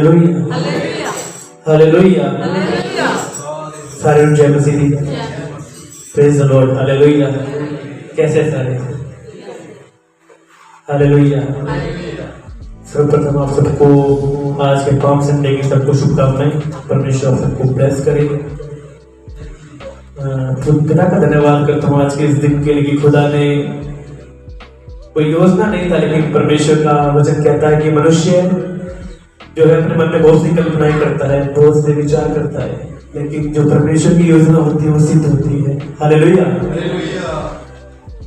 Hallelujah hallelujah सारे जय मसीह दी praise the Lord hallelujah. कैसे सारे हालेलुया। सर्वप्रथम आप सबको आज के पाम संडे की सबको शुभकामनाएं। परमेश्वर सबको ब्लेस करे। पिता का धन्यवाद करता हूँ आज के इस दिन के लिए कि खुदा ने कोई योजना नहीं था, लेकिन परमेश्वर का वचन कहता है कि मनुष्य जो है अपने मन में बहुत सी कल्पनाएं करता है, बहुत से विचार करता है, लेकिन जो परमेश्वर की योजना होती है वो सिद्ध होती है। हालेलुया।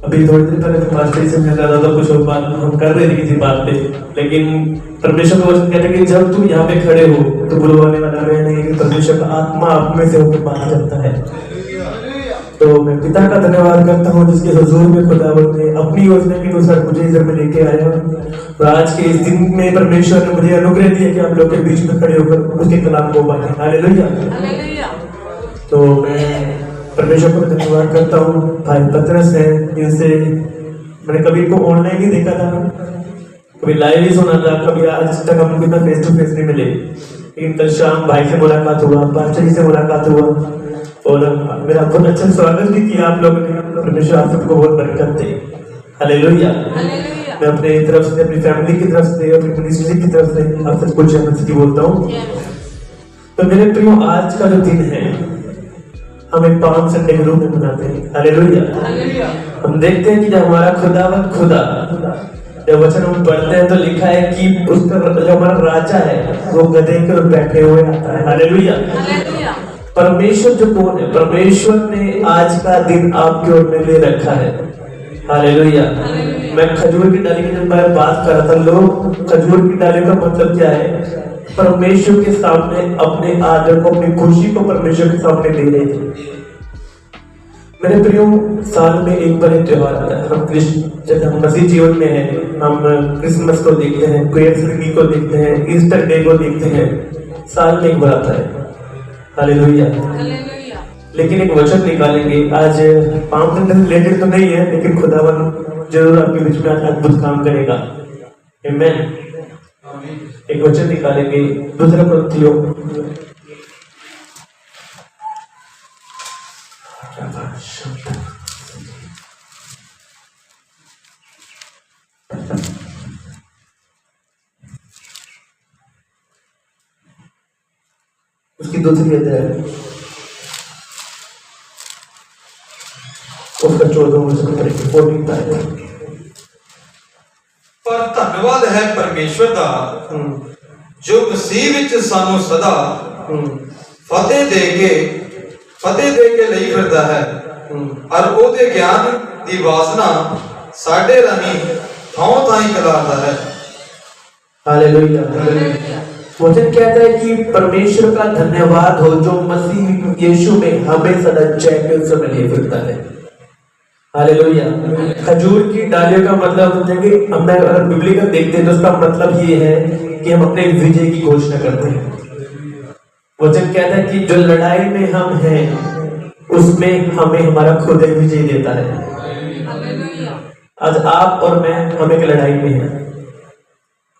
अभी थोड़ी देर पहले पास्टर से मैं कर रहा था, कुछ और बात हम कर रहे थे किसी बात पे, लेकिन परमेश्वर का वचन कहता है कि जब तुम यहाँ पे खड़े हो तो बुलवाने वाला मैं नहीं, कि परमेश्वर का आत्मा आप में से होकर बात करता है। तो मैं पिता का धन्यवाद करता हूँ जिसके हुजूर में खुदावंद ने अपनी योजना के अनुसार मुझे इधर में लेके आया। और आज के इस दिन में परमेश्वर ने मुझे अनुग्रह दिया कि आप लोग के बीच में खड़े होकर उसके कलाम को बांटे। हालेलुया। तो मैं परमेश्वर को धन्यवाद करता हूँ। भाई पतरस है, जिनसे मैंने कभी इनको ऑनलाइन ही देखा था, कभी लाइव ही सुना था, कभी आज तक हम उनके फेस टू फेस नहीं मिले, लेकिन कल शाम भाई से मुलाकात हुआ, पास्टर जी से मुलाकात हुआ और मेरा बहुत अच्छा स्वागत भी किया आप लोगों ने। परमेश्वर आप सबको बहुत बरकत दे। हालेलुया। मैं अपने तरफ से, अपनी फैमिली की तरफ से, अपनी मिनिस्ट्री की तरफ से आप सबको जय मसीह बोलता हूँ। तो मेरे प्रियो, आज का जो दिन है हम एक पाम संडे के रूप में मनाते हैं। हालेलुया। हम देखते हैं कि जब हमारा खुदावंद खुदा, जब वचन हम पढ़ते हैं तो लिखा है कि उसका जो हमारा राजा है वो गधे के ऊपर बैठे हुए आता है। हालेलुया। परमेश्वर जो कौन है? परमेश्वर ने आज का दिन आपके ओर में ले रखा है। हालेलुया। मैं खजूर की डाली की जब मैं बात कर रहा था, लोग खजूर की डाली का मतलब क्या है? परमेश्वर के सामने अपने आदर को, अपनी खुशी को परमेश्वर के सामने ले रहे थे। मेरे प्रियो, साल में एक बार एक त्योहार आता है। हम जब हम मसीह जीवन में हैं, हम क्रिसमस को देखते हैं, क्रिसमस को देखते हैं, ईस्टर डे को देखते हैं, साल में एक बार आता है। हालेलुया। लेकिन एक वचन निकालेंगे आज, पाम संडे से रिलेटेड तो नहीं है, लेकिन खुदावन जरूर आपके बीच में अद्भुत काम करेगा। आमीन। एक वचन निकालेंगे, दूसरा कुरिन्थियों उसकी दूसरी अध्याय उसका 14वां वचन पढ़ेंगे, 14th आयत। पर धन्यवाद है परमेश्वर दा जो मसीह विच सानू सदा फतेह दे के लई फिरदा है और ओदे ज्ञान दी वासना साडे राही थां थाई कलारदा है। हालेलुया। वचन कहता है कि परमेश्वर का धन्यवाद हो जो मसीह यीशु में हमें सदा चैंपियन से लिए फिरता है। हालेलुया। खजूर की डालियों का मतलब होता है कि हम अगर बिबलिकल देखते हैं तो उसका मतलब ये है कि हम अपने विजय की घोषणा करते हैं। वचन कहता है कि जो लड़ाई में हम हैं उसमें हमें हमारा खुद एक विजय देता है। आज आप और मैं हम एक लड़ाई में हैं।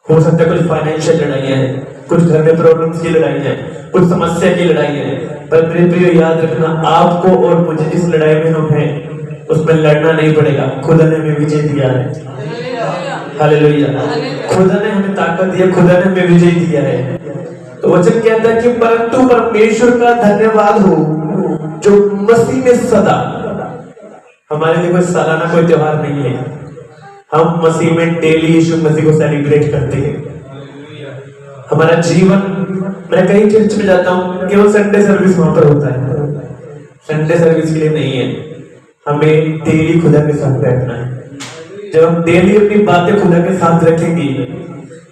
हो सकता है कुछ फाइनेंशियल लड़ाइयाँ हैं, कुछ घर में प्रॉब्लम्स की लड़ाई है, कुछ समस्या की लड़ाई है, पर मेरे प्रिय याद रखना, आपको और मुझे जिस लड़ाई में हम हैं उसमें लड़ना नहीं पड़ेगा। खुदा ने हमें विजय दिया है। हालेलुया। खुदा ने हमें ताकत दिया, खुदा ने हमें विजय दिया है। तो वचन कहता है कि परंतु परमेश्वर का धन्यवाद हो जो मसीह में सदा, हमारे लिए कोई सालाना कोई त्योहार नहीं है, हम मसीह में डेली यीशु मसीह को सेलिब्रेट करते हैं। हमारा जीवन, मैं कहीं चर्च में जाता हूँ, केवल संडे सर्विस वहां पर होता है, संडे सर्विस के लिए नहीं है। हमें डेली खुदा के साथ बैठना है। जब हम डेली अपनी बातें खुदा के साथ रखेंगे,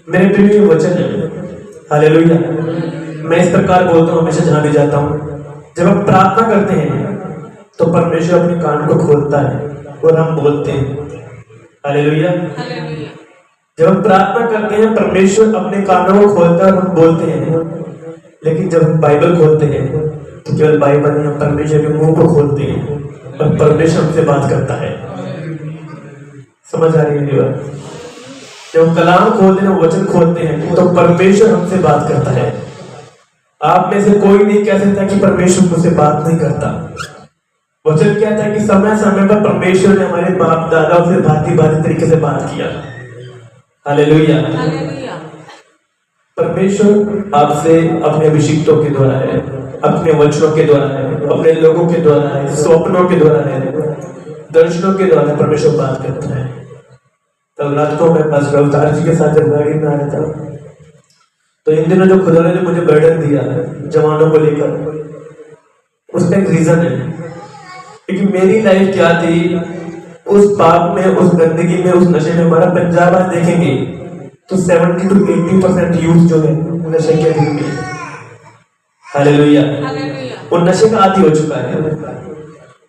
मेरे प्रिय वचन है। हालेलुया। मैं इस प्रकार बोलता हूँ हमेशा जहां भी जाता हूँ, जब हम प्रार्थना करते हैं तो परमेश्वर अपने कान को खोलता है और हम बोलते हैं। हालेलुया। जब हम प्रार्थना करते हैं परमेश्वर अपने कानों को खोलता है और हम बोलते हैं, लेकिन जब हम बाइबल खोलते हैं तो केवल बाइबल नहीं, हम परमेश्वर के मुंह को खोलते हैं और परमेश्वर हमसे बात करता है। समझ आ रही है बात? जब कलाम खोलते हैं, वचन खोलते हैं, तो परमेश्वर हमसे बात करता है। आप में से कोई नहीं कह सकता कि परमेश्वर मुझसे बात नहीं करता। वचन कहता है कि समय समय पर परमेश्वर ने हमारे बाप दादाओं से भांति भांति तरीके से बात किया। हालेलुया। परमेश्वर आपसे अपने अभिषिक्तों के द्वारा है, अपने वचनों के द्वारा है, अपने लोगों के द्वारा है, स्वप्नों के द्वारा है, दर्शनों के द्वारा परमेश्वर बात करता है। तब रात को मैं पास अवतार जी के साथ जब गाड़ी में आ रहा था, तो इन दिनों जो खुदा ने जो मुझे बर्डन दिया जवानों को लेकर, उसका एक रीजन है। क्योंकि मेरी लाइफ क्या थी, उस पाप में, उस गंदगी में, उस नशे में। हमारा पंजाब आज देखेंगे तो 70 to 80% यूथ जो है नशे के अधीन में। हालेलुया। वो नशे का आदी हो चुका है।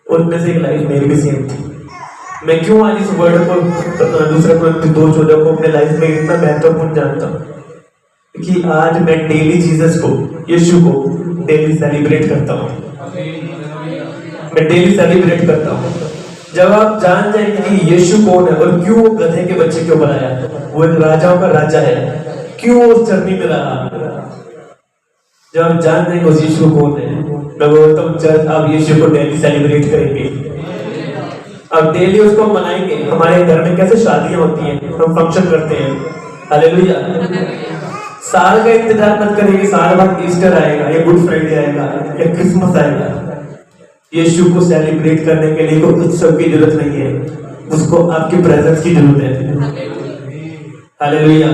उनमें से एक लाइफ मेरी भी सेम थी। मैं क्यों आज इस वर्ड को, दूसरे को, 2:14 को अपने लाइफ में इतना महत्वपूर्ण जानता हूँ? कि आज मैं डेली जीसस को, यीशु को डेली सेलिब्रेट करता हूँ। मैं डेली सेलिब्रेट करता हूँ। जब आप जान जाएंगे कि यीशु कौन है और क्यों वो गधे के बच्चे क्यों बनाया, वो एक राजाओं का राजा है, क्यों वो उस चरनी में रहा, जब आप जान जाएंगे उस यीशु कौन है, मैं बोलता हूँ चर्च आप यीशु को डेली सेलिब्रेट करेंगे, अब डेली उसको मनाएंगे। हमारे घर में कैसे शादियां होती हैं, हम फंक्शन करते हैं। हालेलुया। साल का इंतजार मत करिए कि साल बाद ईस्टर आएगा या गुड फ्राइडे आएगा या क्रिसमस आएगा। यीशु को सेलिब्रेट करने के लिए कोई उत्सव की जरूरत नहीं है, उसको आपकी प्रेजेंस की जरूरत है। हालेलुया।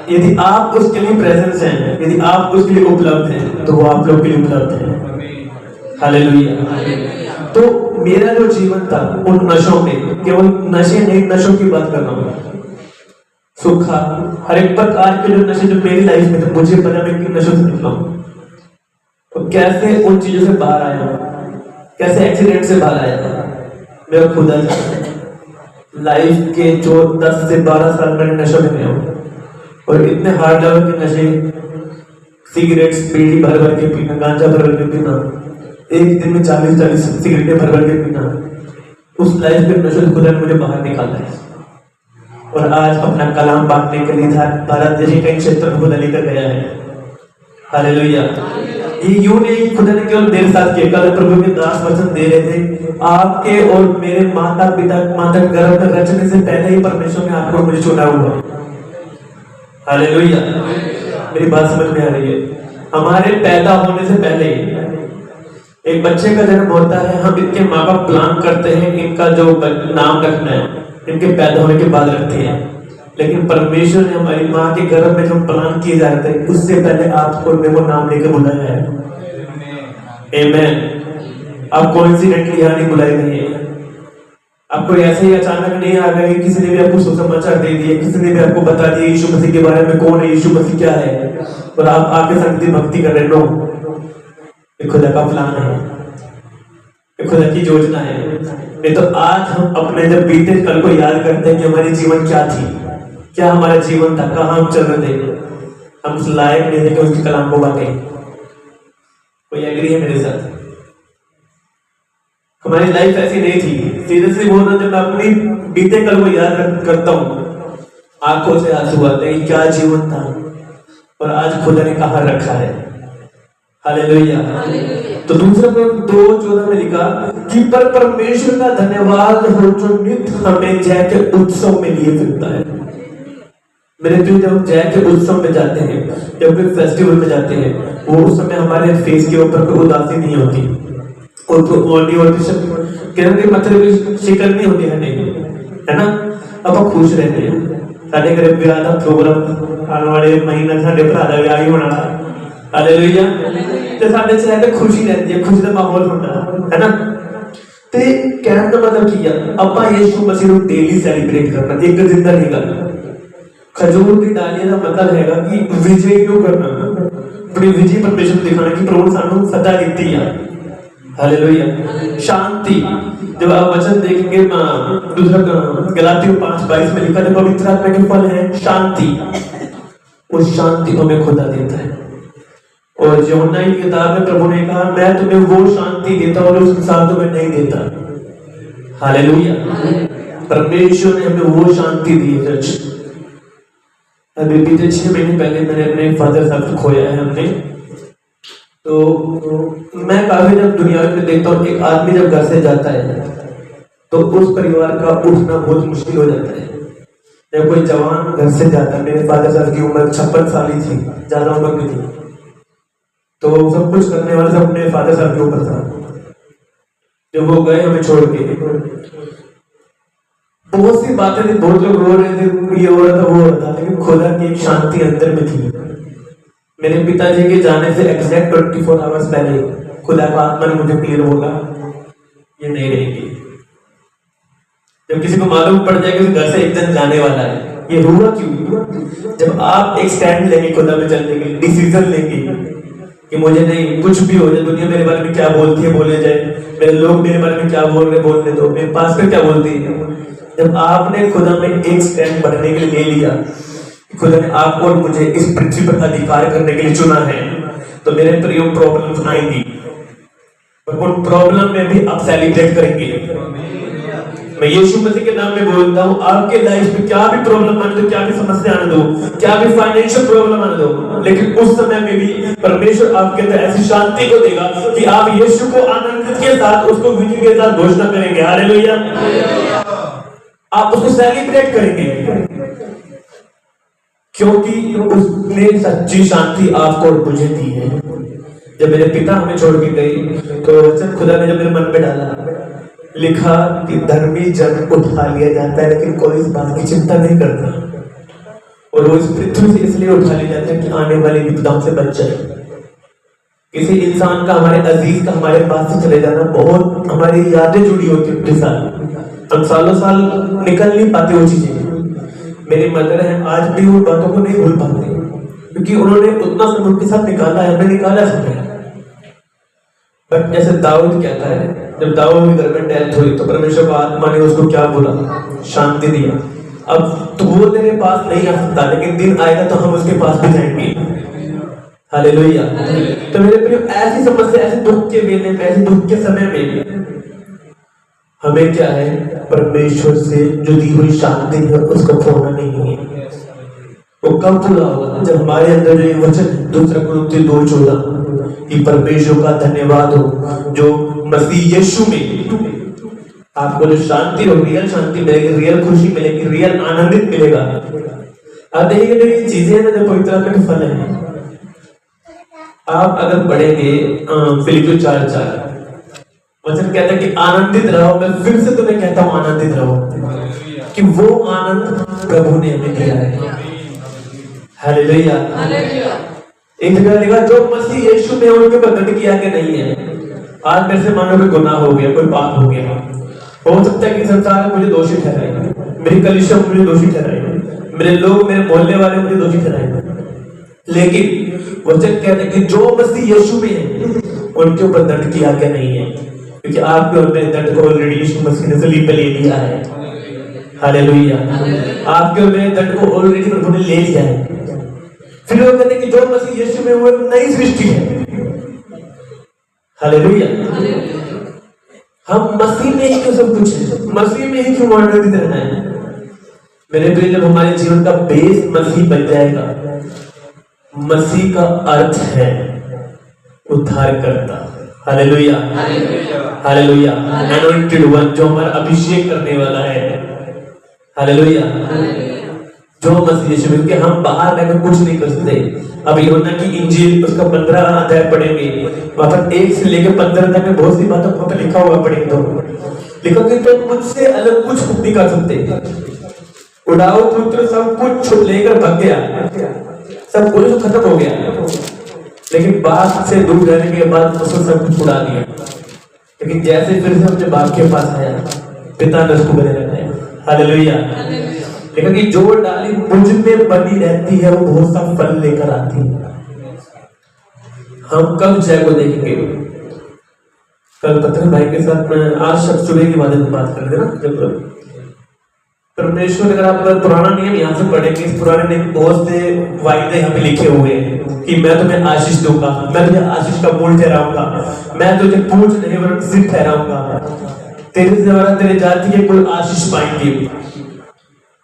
यदि आप उसके लिए प्रेजेंस हैं, यदि आप उसके लिए उपलब्ध हैं, तो वो आप लोग के लिए उपलब्ध है। हालेलुया। तो मेरा जो जीवन था उन नशों में, केवल नशे नहीं, नशों की बात कर रहा हूँ, सुखा, हर एक प्रकार के जो नशे जो मेरी लाइफ में थे, मुझे पता मैं किन नशों से निकला हूँ, तो कैसे उन चीजों से बाहर आया, कैसे एक्सीडेंट से बाहर आया, मेरा खुदा लाइफ के जो 10 से 12 साल मैंने नशों में गया हूँ, और इतने हार्ड लेवल के नशे, सिगरेट्स, बीड़ी भर भर के पीना, गांजा भर भर के पीना, एक दिन में 40-40 सिगरेटें भर भर के पीना, उस लाइफ के नशे से खुदा ने मुझे बाहर निकाला है। और आज अपना कलाम बांटने के लिए भारत देश के कई क्षेत्र में खुदा लेकर गया है। हालेलुया। ये यूं नहीं खुदा ने केवल मेरे साथ किया, कल प्रभु के दास वचन दे रहे थे, आपके और मेरे माता पिता माता गर्भ में रचने से पहले ही परमेश्वर ने आपको मुझे चुना हुआ। हालेलुया। मेरी बात समझ में आ रही है? हमारे पैदा होने से पहले एक बच्चे का जन्म होता है, हम इनके माँ बाप प्लान करते हैं इनका जो नाम रखना है, इनके पैदा होने के बाद रखते हैं, लेकिन परमेश्वर ने हमारी माँ के गर्भ में जो प्लान किए जा रहे थे, उससे पहले आपको वो नाम लेकर बुलाया है। आमेन। आप कोइंसिडेंटली यहाँ नहीं बुलाए गए हैं, आपको ऐसे ही अचानक नहीं आ गए, किसी ने भी आपको सुसमाचार दे दिए, किसी ने भी आपको बता दिया यीशु मसीह के बारे में, कौन है यीशु मसीह क्या है, और आप आके संगति भक्ति कर रहे। नो, खुदा का प्लान है, खुदा की योजना है। नहीं तो आज हम अपने जब बीते कल को याद करते हैं कि हमारी जीवन क्या थी, क्या हमारा जीवन था, कहाँ हम चल रहे थे, हम उस लायक नहीं थे कि उसके कलाम को बांटे। कोई एग्री है मेरे साथ? हमारी लाइफ ऐसी नहीं थी। सीरियसली बोल रहा, जब मैं अपनी बीते कल को याद करता हूँ, आंखों से आंसू आते हैं, क्या जीवन था और आज खुदा ने कहाँ रखा है। हालेलुया। तो दूसरा पॉइंट 2:14 में लिखा कि पर परमेश्वर का धन्यवाद हो जो नित्य हमें जय के उत्सव में लिए फिरता है। मेरे प्रिय, जब हम जय के उत्सव में जाते हैं, जब कोई फेस्टिवल में जाते हैं, वो उस समय हमारे फेस के ऊपर कोई उदासी नहीं होती, और तो ओढ़नी होती, कहने मतलब की शिकन नहीं होती है ना। अब हम खुश रहते हैं। साढ़े घर ब्याह का प्रोग्राम आने वाले महीना साढ़े भरा का ब्याह ही होना। हालेलुया। ते साडे चेहरे पे खुशी रहती है, खुशी का माहौल होता है ना। ते कहने का मतलब की है, अपा यीशु मसीह को डेली सेलिब्रेट करना, एक जिंदा नहीं करना। खजूर की डालियां का मतलब हैगा कि विजय क्यों करना, अपनी विजय परमेश्वर दिखाना कि प्रभु सानू फतह दी है। हालेलुया। शांति, जब आप वचन देखेंगे दूसरा गलातियों 5:22 में लिखा है, पवित्र आत्मा के फल है शांति, उस शांति को हमें खुदा देता है। और यूहन्ना की किताब में प्रभु ने कहा, मैं तुम्हें वो शांति देता हूं जो संसार तुम्हें नहीं देता। हालेलुया। परमेश्वर ने हमें वो शांति दी है अभी बीते 6 महीने पहले मैंने अपने फादर साहब को खोया है हमने। तो मैं काफी जब दुनिया में देखता हूँ, एक आदमी जब घर से जाता है तो उस परिवार का उठना बहुत मुश्किल हो जाता है। जब कोई जवान घर से जाता है, मेरे फादर साहब की उम्र 56 साल ही थी, ज्यादा उम्र की थी, तो सब कुछ करने वाला सब अपने फादर साहब के ऊपर था। जब वो गए हमें छोड़ के, बहुत सी बातें थी, बहुत लोग रो रहे थे, ये हो रहा था वो हो रहा था, लेकिन खुदा की एक शांति अंदर में थी। मेरे पिताजी के जाने से एग्जैक्ट 24 आवर्स पहले खुदा का आत्मा ने मुझे क्लियर बोला, ये नहीं रहेगी। जब किसी को मालूम पड़ जाए कि घर से एक दिन जाने वाला है, ये हुआ क्यों? जब आप एक स्टैंड लेंगे खुदा में चलने के, डिसीजन लेंगे कि मुझे नहीं, कुछ भी हो जाए, दुनिया मेरे बारे में क्या बोलती है बोले जाए, मेरे लोग मेरे बारे में क्या बोल रहे बोलने दो, मेरे पास में क्या बोलती है। जब आपने खुदा में एक स्टैंड बढ़ने के लिए ले लिया, खुदा ने आपको और मुझे इस पृथ्वी पर अधिकार करने के लिए चुना है, तो मेरे प्रिय प्रॉब्लम्स आएंगी, पर उन प्रॉब्लम में भी आप सेलिब्रेट करेंगे। मैं यीशु मसीह के नाम में बोलता हूँ, आपके लाइफ में क्या भी प्रॉब्लम आने दो, क्या भी समस्या आने दो, क्या भी फाइनेंशियल प्रॉब्लम आने दो, लेकिन उस समय में भी परमेश्वर आपके अंदर ऐसी शांति को देगा कि आप यीशु को आनंद के साथ, उसको विजय के साथ घोषणा करेंगे। हालेलुया। आप उसको सेलिब्रेट करेंगे, क्योंकि उसने सच्ची शांति आपको और मुझे दी है। जब मेरे पिता हमें छोड़ के गए तो वचन खुदा ने जब मेरे मन में डाला, लिखा कि धर्मी जन उठा लिया जाता है लेकिन कोई इस बात की चिंता नहीं करता, और वो इस पृथ्वी से इसलिए उठा लिया जाता है कि आने वाली विपदाओं से बच जाए। किसी इंसान का, हमारे अजीज का हमारे पास से चले जाना, बहुत हमारी यादें जुड़ी होती है उसके साथ, हम सालों साल निकल नहीं पाते वो चीजें। मेरी मदर है, आज भी उन बातों को नहीं भूल पाते, क्योंकि उन्होंने उतना समय उनके साथ निकाला है, हमने निकाला समय। बट जैसे दाऊद कहता है, जब दाऊद की घर में डेथ हुई तो परमेश्वर का आत्मा ने उसको क्या बोला? शांति दिया। अब तो वो तेरे पास नहीं आ सकता, लेकिन दिन आएगा तो हम उसके पास भी जाएंगे। हालेलुया। तो मेरे प्रिय, ऐसी समस्या, ऐसे दुख के वेले में, ऐसे दुख के समय में हमें क्या है? परमेश्वर से जो दी हुई शांति है उसको खोना नहीं है। वो कब पूरा होगा? जब हमारे अंदर जो ये वचन 2 कुरिन्थियों 2:14 कि परमेश्वर का धन्यवाद हो जो मसीह यीशु में आपको जो शांति हो, रियल शांति मिलेगी, रियल खुशी मिलेगी, रियल आनंदित मिलेगा। अब देखिए जो ये चीजें हैं ना, जो पवित्र आत्मा के फल है, आप अगर पढ़ेंगे फिलिपियों 4:4, वचन कहता है कि आनंदित रहो। मैं फिर से तुम्हें कहता हूं आनंदित रहो, कि वो आनंद प्रभु ने हमें दिया है। हालेलुया। एक जगह लिखा, जो मसीह यीशु में उनके बंधन किया के नहीं है। आज मेरे से मानो कोई गुनाह हो गया, कोई पाप हो गया, हो सकता है कि संसार में मुझे दोषी ठहराए, मेरी कलीसिया मुझे दोषी ठहराए, मेरे लोग, मेरे मोहल्ले वाले मुझे दोषी ठहराए, लेकिन वचन कहते हैं कि जो मसीह यीशु में है उनके ऊपर दंड किया गया नहीं है, क्योंकि आपके ऊपर दंड को ऑलरेडी यीशु मसीह ने सलीब पे ले लिया है। हालेलुया। आपके ऊपर दंड को ऑलरेडी प्रभु ने ले लिया है। फिर वो कहते हैं कि जो मसीह यीशु में वो नई सृष्टि है। हालेलुया। हम मसीह में ही क्यों सब कुछ है, मसीह में ही क्यों आनंदित रहना है? मेरे प्रिय, जब हमारे जीवन का बेस मसीह बन जाएगा, मसीह का अर्थ है उद्धारकर्ता। हालेलुया। हालेलुया। एनॉइंटेड वन, जो हमारा अभिषेक करने वाला है। हालेलुया। जो मसीह यीशु में, क्योंकि हम बाहर रहकर कुछ नहीं कर सकते। अब यूहन्ना की इंजील उसका 15 अध्याय पढ़ेंगे, वहां पर 1 से लेकर 15 तक में बहुत सी बातों वहां पर लिखा हुआ पढ़ेंगे तो लिखा कि तो मुझसे अलग कुछ नहीं कर सकते। उड़ाओ पुत्र सब कुछ लेकर भाग गया, सब कुछ खत्म हो गया, लेकिन बात से दूर रहने के बाद उसने सब कुछ उड़ा दिया। लेकिन जैसे फिर से अपने बाप के पास आया, पिता ने उसको बने रखा है। हालेलुया। लेकिन कि जो डाली मुझ में बनी रहती है वो बहुत सा फल लेकर आती है। हम कब जय को देखेंगे? कल पत्र भाई के साथ मैं आज शब्द सुबह की बात कर रहे ना, जब परमेश्वर, अगर आप पुराना नियम यहाँ से पढ़ेंगे, इस पुराने नियम बहुत से वायदे यहाँ पे लिखे हुए हैं कि मैं तुम्हें आशीष दूंगा, मैं तुझे आशीष का मूल ठहराऊंगा, मैं तुझे पूछ नहीं वरन सिर ठहराऊंगा, तेरे द्वारा तेरे जाति के कुल आशीष पाएंगे।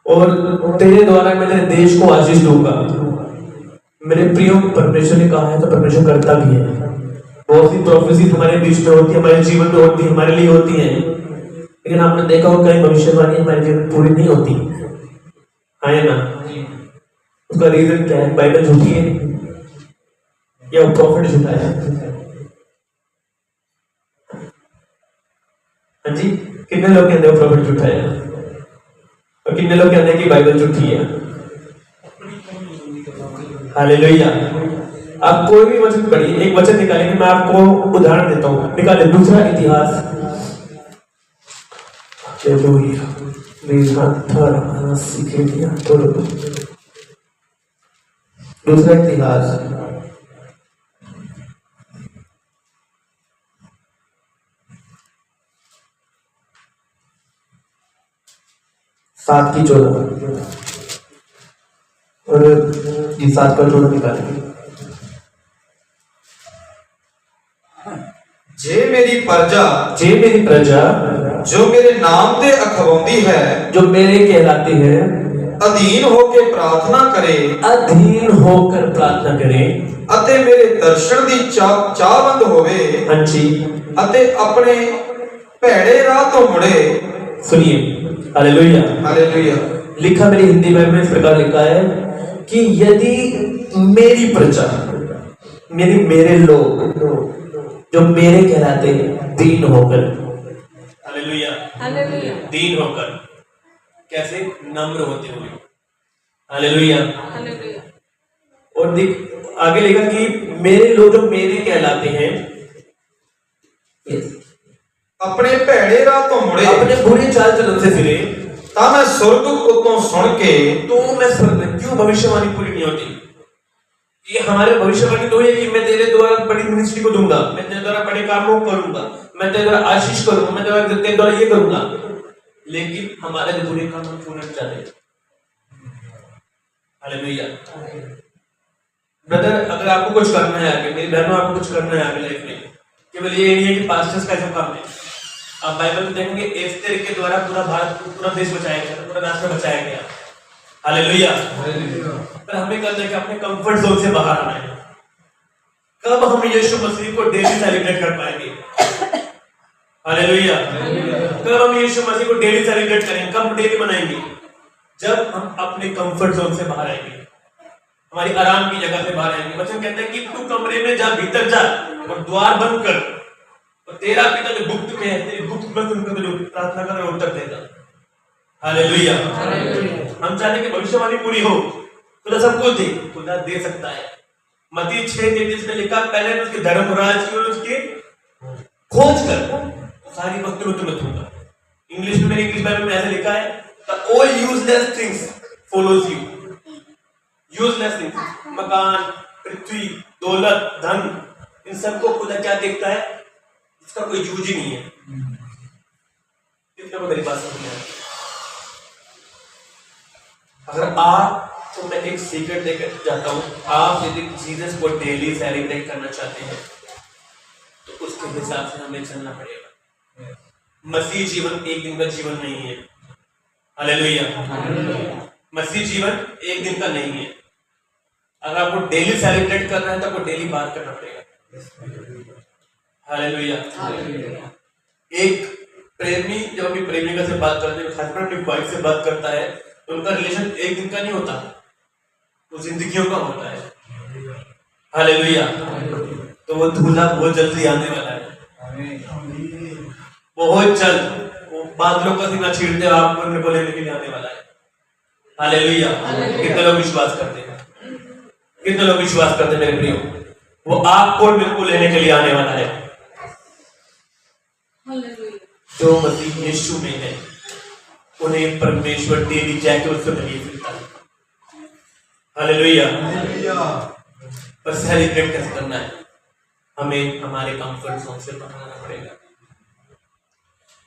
और तेरे द्वारा मैं तेरे देश को आशीष दूंगा। मेरे प्रियो, परमेश्वर ने कहा है तो परमेश्वर करता भी है। बहुत सी प्रोफेसी हमारे बीच में होती है, हमारे जीवन में होती है, हमारे लिए होती है, लेकिन आपने देखा हो कई भविष्यवाणी हमारे जीवन में पूरी नहीं होती है ना। उसका रीजन क्या है? बाइबल झूठी है या वो प्रॉफिट झूठा है? हाँ जी, कितने लोग कहते हैं प्रॉफिट झूठा है और कितने लोग कहते हैं कि बाइबल झूठी है? हालेलुया। आप कोई भी वचन पढ़िए, एक वचन निकालेंगे, मैं आपको उदाहरण देता हूँ। निकाले दूसरा इतिहास, दूसरा इतिहास 7:14 और ये 7:14 निकालेंगे। जे मेरी प्रजा जो मेरे नाम ते अखवाउंदी है, जो मेरे कहलाते हैं, अधीन होकर प्रार्थना करे अते मेरे दर्शन दी चाहवंद होवे, हाँ जी, अते अपने भैड़े राह तो मुड़े। सुनिए, हालेलुया हालेलुया। लिखा मेरी हिंदी में इस प्रकार लिखा है कि यदि मेरी प्रजा, मेरे लोग जो मेरे कहलाते हैं, दीन होकर, हालेलुया, दीन होकर, कैसे? नम्र होते हुए, हालेलुया। और आगे लिखा कि मेरे लोग जो मेरे कहलाते हैं, अपने भैड़े राह तो मुड़े, अपने बुरे चाल चलन से फिरे, ता मैं स्वर्ग उतों सुन के, तो मैं स्वर्ग में। क्यों भविष्यवाणी पूरी नहीं होती? ये हमारे भविष्यवाणी तो है कि मैं तेरे द्वारा बड़ी मिनिस्ट्री को दूंगा, मैं तेरे द्वारा बड़े कामों को करूंगा, मैं तेरे द्वारा आशीष करूंगा, मैं तेरे द्वारा ये करूंगा, लेकिन हमारे बुरे काम हम पूर्ण चाहते हैं। हालेलुया। ब्रदर, अगर आपको कुछ करना है आगे, मेरी बहनों आपको कुछ करना है आगे लाइफ में, केवल ये नहीं है कि पास्टर्स का जो काम है। आप बाइबल में देखेंगे एस्तेर के द्वारा पूरा भारत, पूरा देश बचाया गया, पूरा राष्ट्र बचाया गया। हालेलुया। पर हमें करना है कि अपने कंफर्ट जोन से बाहर आना है। कब हम यीशु मसीह को डेली सेलिब्रेट कर पाएंगे? हालेलुया। कब हम यीशु मसीह को डेली सेलिब्रेट करेंगे? कब डेली मनाएंगे? जब हम अपने कंफर्ट जोन से बाहर आएंगे, हमारी आराम की जगह से बाहर आएंगे। वचन कहते हैं कि तू कमरे में जा, भीतर जा और द्वार बंद कर, और तेरा पिता जो गुप्त में है, तेरी गुप्त में तुमको जो प्रार्थना कर उत्तर देगा। हालेलुया। हम चाहते कि भविष्यवाणी पूरी हो, खुदा सब कुछ दे, खुदा दे सकता है। मत्ती 6:33 में लिखा, पहले उसके धर्मराज की और उसके खोज कर सारी वस्तुएं तुम्हें दूंगा। इंग्लिश में, मेरी इंग्लिश बाइबल में ऐसे लिखा है, the all useless things follows you। Useless things, मकान, पृथ्वी, दौलत, धन, इन सबको खुदा क्या देखता है? इसका कोई यूज ही नहीं है। कितने को मेरी बात समझ में आई? अगर आप, तो मैं एक सीक्रेट देकर जाता हूं, आप यदि जीसस को डेली सेलिब्रेट करना चाहते हैं तो उसके हिसाब से हमें चलना पड़ेगा। मसीह जीवन एक दिन का जीवन नहीं है। हालेलुया। मसीह जीवन एक दिन का नहीं है। अगर आपको डेली सेलिब्रेट करना है तो आपको डेली बात करना पड़ेगा। हालेलुया। एक प्रेमी जब अपनी प्रेमिका से बात करते हैं, हस्बैंड अपनी वाइफ से बात करता है, तो उनका रिलेशन एक दिन का नहीं होता, वो जिंदगियों का होता है। हालेलुया। तो वो दूल्हा बहुत जल्दी आने वाला है, बहुत जल्द। वो बादलों का सीना छीड़ते हुए आपको मेरे को लेने के लिए आने वाला है। हालेलुया। कितने लोग विश्वास करते हैं? कितने लोग विश्वास करते हैं मेरे प्रियो? वो आपको मेरे को लेने के लिए आने वाला है। जो मसीह यीशु में है, उन्हें परमेश्वर डेली जाके उससे मिलिए फिरता है। हालेलुया। पर सेलिब्रेट कैसे करना है? हमें हमारे कंफर्ट जोन से बाहर आना पड़ेगा।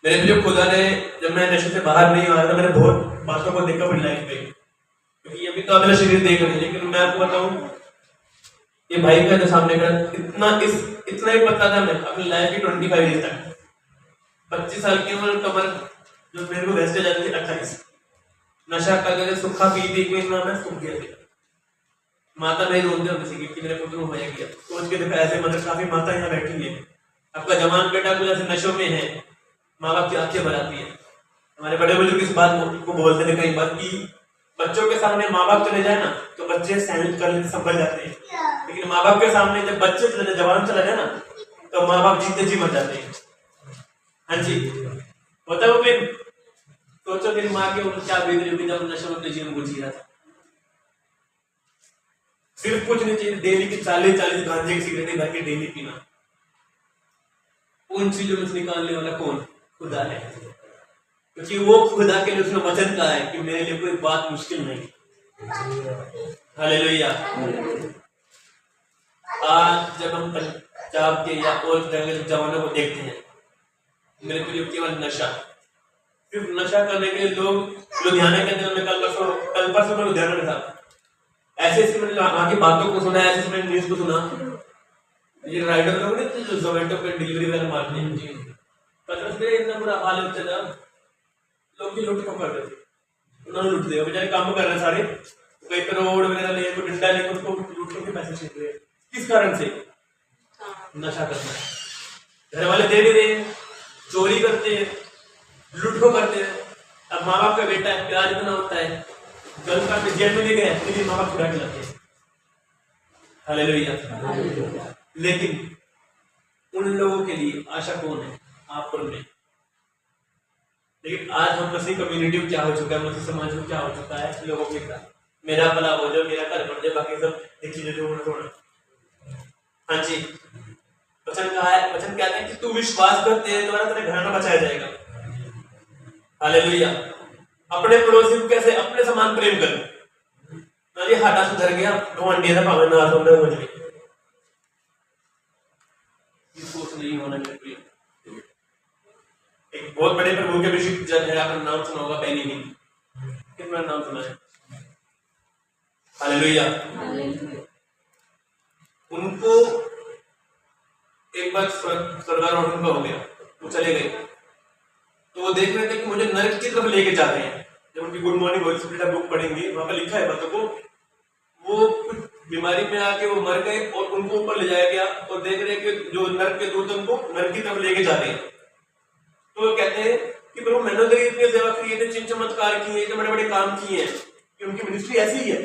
मेरे प्रियो, खुदा ने, जब मैं नशे से बाहर नहीं आया था, मैंने बहुत बातों को देखा अपनी लाइफ में, क्योंकि अभी तो मेरा शरीर देख रहे हैं, लेकिन मैं आपको बताऊं, ये भाई का जो सामने का इतना ही पता था। मैं अपनी लाइफ की 25 ईयर तक, 25 साल की उम्र, कमर जो मेरे को वैसे जाती थी 28, नशा करके सुखा पी पी के इतना मैं सूख गया। माता नहीं रोते होंगे किसी की मेरे पुत्र हो गया, सोच के देखो ऐसे मतलब काफी माता यहाँ बैठी है, आपका जवान बेटा कुछ ऐसे नशों में है, माँ बाप की आंखें भर आती है। हमारे बड़े बुजुर्ग इस बात को बोलते थे कई बार कि बच्चों के सामने माँ बाप चले जाए ना तो बच्चे सहन कर लेते, संभल जाते हैं, लेकिन माँ बाप के सामने जब बच्चे चले जाए, जवान चला जाए ना तो माँ बाप जीते जी मर जाते हैं। हाँ जी, होता है वो फिर। सोचो मेरी माँ के उम्र क्या बीत रही होगी जब नशे में अपने जीवन को जी रहा था। सिर्फ कुछ नहीं चाहिए, डेली की 40 गांजे की सिगरेटें भर के डेली पीना। उन चीजों में से निकालने वाला कौन? खुदा है, क्योंकि वो खुदा के लिए उसने वचन कहा है कि मेरे लिए कोई बात मुश्किल नहीं। हालेलुया। आज जब हम पंजाब के या और जगह के जवानों को देखते हैं, मेरे को केवल नशा, सिर्फ नशा करने के लिए लोग लुधियाना के अंदर, मैं कल परसों में लुधियाना में था, ऐसे मैंने वहां की बातों को सुना, ऐसे मैंने न्यूज को सुना। ये राइडर लोग नहीं जो जोमेटो पे डिलीवरी वाले मारते हैं जी, पता है इतना बुरा हाल होता था, लोग भी लूट कर रहे थे, उन्होंने लूट दिया, बेचारे काम कर रहे हैं सारे, कहीं पे रोड वगैरह ले कोई डंडा ले उसको लूट के पैसे छीन रहे। किस कारण से? नशा करना है। घर वाले दे नहीं रहे, चोरी करते हैं, लूट को करते हैं। अब माँ बाप का बेटा है, प्यार इतना होता है, गल का जेल में ले गए लेकिन माँ बाप छुड़ा के लाते हैं। हालेलुया। लेकिन उन लोगों के लिए आशा कौन है? आप और मैं। लेकिन आज हम मसीह कम्युनिटी में क्या हो चुका है, मसीह समाज में क्या हो चुका है, लोगों के साथ मेरा भला हो जाए, मेरा घर बन जाए, बाकी सब एक चीजें जो होना। हाँ जी, वचन कहा है, वचन कहते हैं कि तू विश्वास करते हैं तुम्हारा तेरा घराना बचाया जाएगा। हालेलुया। अपने पड़ोसी को कैसे अपने समान प्रेम कर, ये हाटा सुधर गया तो अंडे का पावन ना हो जाए, सोच नहीं होना चाहिए। एक बहुत बड़े प्रभु के अभिषेक जन है, आपने नाम सुना होगा, पैनी नहीं, कितना नाम सुना है? हालेलुया। उनको एक बार स्वर्गारोहण का हो गया, वो चले गए, तो वो देख रहे थे कि मुझे नरक की तरफ लेके जाते हैं। जब उनकी good morning Holi spirit book पढ़ेंगे, वहां पर लिखा है बातों को, वो कुछ बीमारी में आके वो मर गए और उनको ऊपर ले जाया गया, और देख रहे कि जो नरक के दूत उनको नरक की तरफ लेके जाते हैं। तो वो कहते हैं कि प्रभु मैंने तो इतनी सेवा की है, चिन्ह चमत्कार किए, इतने बड़े बड़े काम किए हैं, कि उनकी मिनिस्ट्री ऐसी ही है,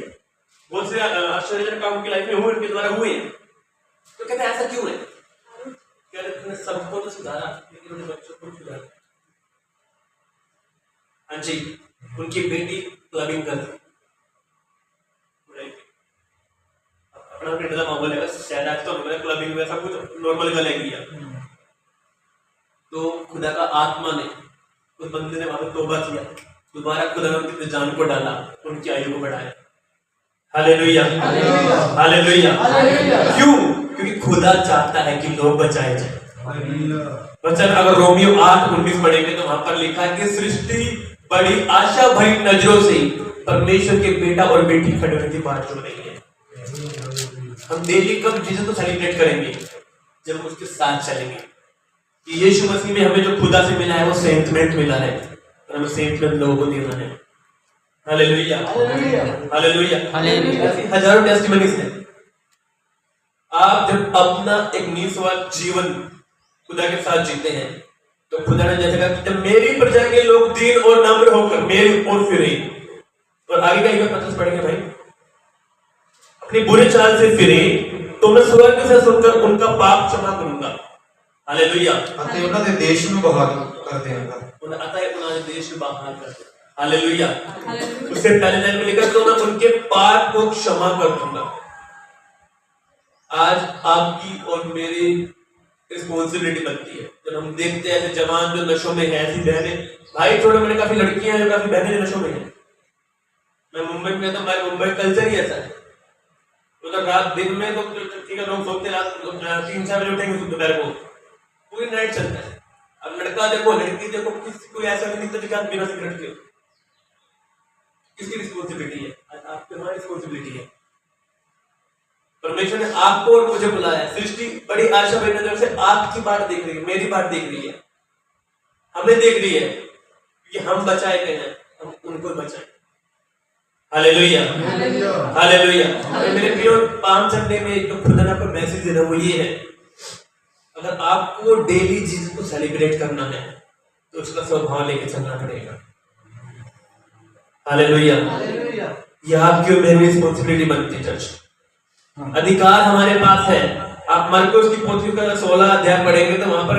बहुत से आश्चर्यजनक काम उनकी लाइफ में हुए, उनके द्वारा हुए हैं। तो कहते हैं ऐसा क्यों है? कहते तुमने सबको तो सुधारा लेकिन उन्हें बच्चों को सुधारा। हाँ जी, उनकी बेटी क्लबिंग कर अपना फ्रेंड मामूल है, शायद आज तो क्लबिंग में सब कुछ नॉर्मल गले किया, तो खुदा का आत्मा ने उस बंदे ने वहां तौबा किया, दोबारा खुदा ने उनकी जान को डाला, उनकी आयु को बढ़ाया। Hallelujah, hallelujah. क्यों? क्योंकि खुदा चाहता है कि लोग बचाए जाए। वचन अगर रोमियो 8:19 पढ़ेंगे तो वहां पर लिखा है कि सृष्टि बड़ी आशा भरी नजरों से परमेश्वर के बेटा और बेटी खड़े होने की बात हो रही है। हम डेली कब जीसस को सेलिब्रेट करेंगे? जब हम उसके साथ चलेंगे। कि यीशु मसीह में हमें जो खुदा से मिला है वो सेंटमेंट मिला है, और हमें सेंटमेंट लोगों को देना है। Hallelujah, hallelujah, hallelujah. हजारों टेस्टिमनीज हैं। आप जब अपना एक निस्वार्थ जीवन खुदा के साथ जीते हैं तो खुदा ने जैसे कहा कि जब मेरी प्रजा के लोग दीन और नम्र होकर मेरी ओर फिरे, और आगे का एक पत्रस पढ़ेंगे भाई, अपनी बुरे चाल से फिरे तो मैं स्वर्ग से सुनकर उनका पाप क्षमा करूंगा। हालेलुया। अतः उन्होंने देश में बहाल कर देगा, अतः उन्होंने देश में बहाल कर दिया। हालेलुया। उससे पहले लाइन में लिखा तो मैं उनके पाप को क्षमा कर दूंगा। आज आपकी और मेरी रिस्पॉन्सिबिलिटी बनती है, जब हम देखते हैं ऐसे जवान जो नशों में है, ऐसी बहनें, भाई छोड़ो, मैंने काफी लड़कियां हैं जो काफी बहनें नशों में हैं। मैं मुंबई में था, हमारे मुंबई कल्चर ही ऐसा है, उधर रात दिन में तो ठीक है लोग सोते, रात 3-4 बजे उठेंगे दोपहर को, पूरी नाइट चलता है। अब लड़का देखो लड़की देखो, किसी कोई ऐसा नहीं दिखता कि बिना सिगरेट के, किसकी रिस्पॉन्सिबिलिटी है? आपकी हमारी रिस्पॉन्सिबिलिटी है। परमेश्वर ने आपको और मुझे बुलाया, सृष्टि बड़ी आशा भरी नजर से आपकी बात देख रही है, मेरी बात देख रही है, हमें देख रही है कि हम बचाए गए हैं, हम उनको बचाएं। Hallelujah, hallelujah. तो मेरे प्रियो, 5 संडे में जो खुदा ने आपको मैसेज दे रहा है वो ये है, अगर आपको डेली जीसस को सेलिब्रेट करना है तो उसका स्वभाव लेके चलना पड़ेगा। हालेलुया। ये आपकी और मेरी रिस्पॉन्सिबिलिटी बनती है चर्च। अधिकार हमारे पास है। आप मरकुस की पोथी का 16 अध्याय पढ़ेंगे तो वहां पर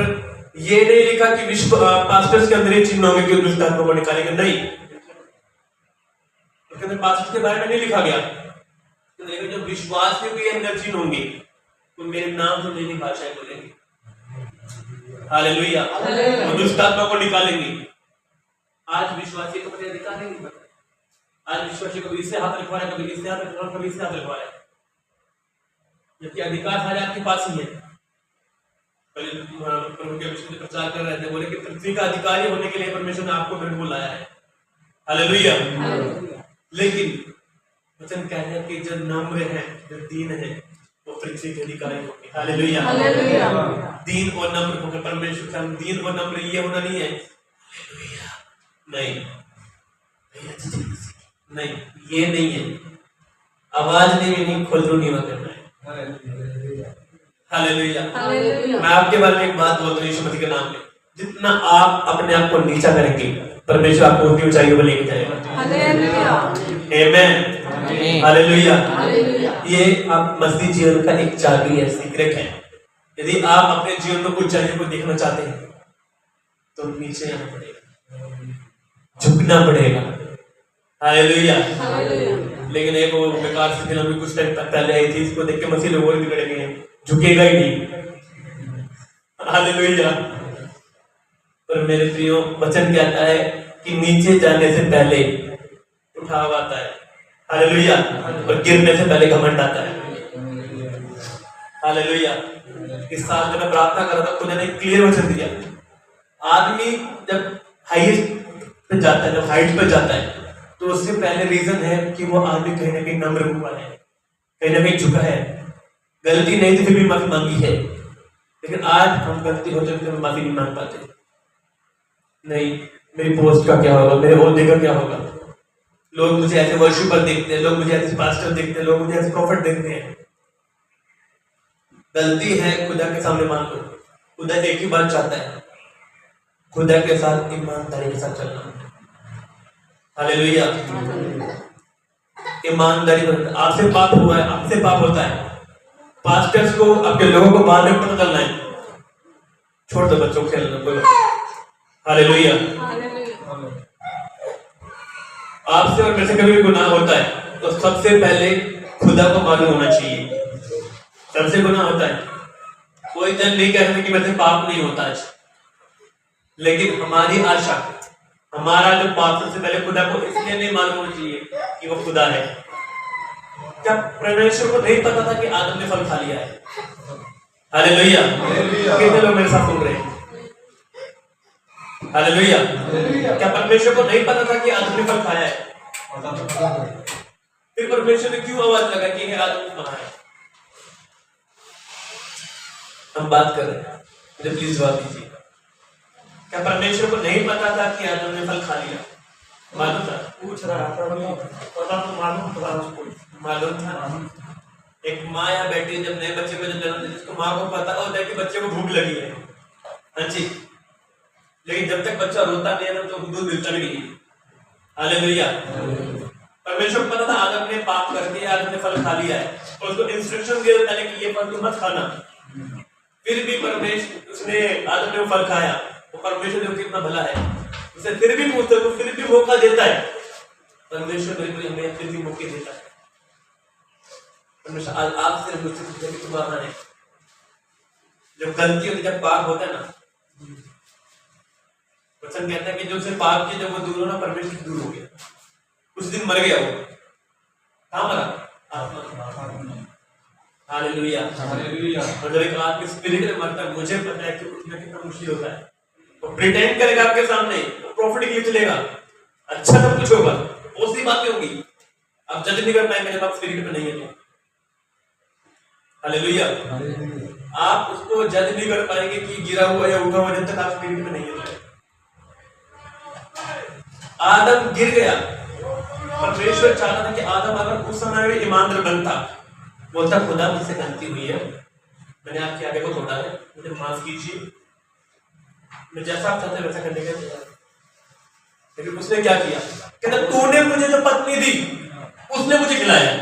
ये नहीं लिखा कि विश्व पास्टर्स के अंदर ये चिन्ह होंगे कि दुष्ट आत्मा को निकालेंगे, नहीं। उसके अंदर पास्टर्स के बारे में नहीं लिखा गया। तो देखो, जो विश्वासियों के अंदर चिन्ह होंगे तो मेरे नाम से मेरी भाषाएं बोलेंगे। हालेलुया। वो दुष्ट आत्मा को निकालेंगे। आज विश्वासी को मुझे अधिकार नहीं पता। आज विश्वासी को इससे हाथ रखवा रहा है, कभी इससे हाथ रखवा रहा है, कभी इससे हाथ रखवा रहा है, जबकि अधिकार सारे आपके पास ही है। प्रभु के विषय में प्रचार कर रहे थे, बोले कि पृथ्वी का अधिकारी होने के लिए परमेश्वर ने आपको मेरे को बुलाया है। हालेलुया। लेकिन वचन कहते हैं कि जो नम्र है, जो दीन है, वो पृथ्वी के अधिकारी होंगे। हालेलुया। दीन और नम्र होकर परमेश्वर का दीन और नम्र ये होना नहीं है। नहीं, नहीं, ये नहीं है। आवाज नहीं खोलू नहीं करना है। हालेलुया। मैं आपके बारे में एक बात बोलता हूँ यीशु मसीह के नाम में, जितना आप अपने आप को नीचा करेंगे परमेश्वर आपको उतनी ऊंचाइयों पर लेके जाएगा। आमेन। हालेलुया। ये आप मसीह जीवन का एक चाबी है, सीक्रेट है। यदि आप अपने जीवन में ऊंचाइयों को देखना चाहते हैं तो नीचे आना पड़ेगा, झुकना पड़ेगा। हालेलुया। लेकिन एक वो बेकार सी फिल्म भी कुछ टाइम पहले आई थी, इसको देख के मसीह लोग और बिगड़ गए, झुकेगा ही नहीं। हालेलुया। पर मेरे प्रियो, वचन कहता है कि नीचे जाने से पहले उठाव आता है। हालेलुया। और गिरने से पहले घमंड आता है। हालेलुया। इस साल जब मैं प्रार्थना कर रहा था, खुदा ने क्लियर वचन दिया, आदमी जब हाईएस्ट पे जाता है, जब हाइट पे जाता है, तो उससे पहले रीजन है कि वो आदमी कहीं ना कहीं नम्र हुआ है, कहीं ना कहीं झुका है। गलती नहीं थी फिर भी माफी मांगी है। लेकिन आज हम गलती हो जाती है, माफी नहीं मांग पाते। नहीं, मेरी पोस्ट का क्या होगा, मेरे ओहदे का क्या होगा, लोग मुझे ऐसे वर्शिपर देखते हैं, लोग मुझे ऐसे पास्टर देखते हैं, लोग मुझे ऐसे प्रॉफिट देखते हैं। गलती है, खुदा के सामने मान लो। खुदा एक ही बात चाहता है, खुदा के साथ ईमानदारी के साथ चलना। हालेलुया। ईमानदारी, आपसे पाप हुआ है, आपसे पाप होता है, पास्टर्स को, आपके लोगों को बाद में पता चलना है, छोड़ दो बच्चों को खेलना। बोलो हालेलुया। आपसे और मेरे से कभी भी गुनाह होता है तो सबसे पहले खुदा को मालूम होना चाहिए, सबसे गुनाह होता है। कोई जन नहीं कह सकता कि मेरे से पाप नहीं होता आज, लेकिन हमारी आशा, हमारा जो पाप, सबसे पहले खुदा को इसलिए नहीं मालूम होना चाहिए कि वो खुदा है। क्या परमेश्वर को नहीं पता था कि आदम ने फल खा लिया है? हालेलुया। कितने लोग मेरे साथ सुन रहे हैं? हालेलुया। क्या परमेश्वर को नहीं पता था कि आदम ने फल खाया है? फिर परमेश्वर ने क्यों आवाज लगा कि ये आदम कहाँ है? हम बात कर रहे हैं, मुझे प्लीज जवाब दीजिए। क्या परमेश्वर को नहीं पता था कि आदम ने फल खा लिया? मालूम था? पूछ रहा था, पता तो मालूम था उसको, मालूम था। एक माँ या बेटी जब नए बच्चे को जन्म देती है, उसको माँ को पता होता है कि बच्चे को भूख लगी है, हाँ जी, लेकिन जब तक बच्चा रोता नहीं है तो दूध मिलता भी नहीं। हालेलुया। परमेश्वर को पता था आदम ने पाप कर दिया, आदम ने फल खा लिया है, और उसको इंस्ट्रक्शन दिया था कि ये फल तुम मत खाना। फिर भी परमेश्वर, उसने आदम ने वो फल खाया। वो परमेश्वर जो कितना भला है, उसे फिर भी पूछते तो फिर भी मौका देता है। परमेश्वर बिल्कुल हमें फिर भी मौके देता है। परमेश्वर आज आपसे मुझसे पूछता है कि तुम कहाँ है? जब गलती होती, जब पाप होता है ना, वचन कहता है कि जो उसने पाप किया, जब वो दूर हो ना, परमेश्वर दूर हो गया, उस दिन मर गया। वो कहाँ मरा? आत्मा। हालेलुया। और जब एक आदमी स्पिरिट में मरता है, मुझे पता है कि उठना कितना मुश्किल होता है। वो प्रिटेंड करेगा आपके सामने, वो प्रॉफिट के लिए चलेगा, अच्छा सब कुछ होगा, बहुत सी बातें होंगी, आप जज नहीं कर पाएंगे जब आप स्पिरिट में नहीं है तो। हालेलुया। आप उसको जज नहीं कर पाएंगे कि गिरा हुआ या उठा हुआ, जब तक आप स्पिरिट में नहीं है। आदम गिर गया, परमेश्वर चाहता था कि आदम अगर उस समय में ईमानदार बनता, बोलता खुदा मुझसे गलती हुई है, मैंने आपके आगे को तोड़ा है, मुझे माफ कीजिए, मैं जैसा आप चाहते वैसा करने का तैयार। लेकिन उसने क्या किया? कहता तूने मुझे जो पत्नी दी उसने मुझे खिलाया।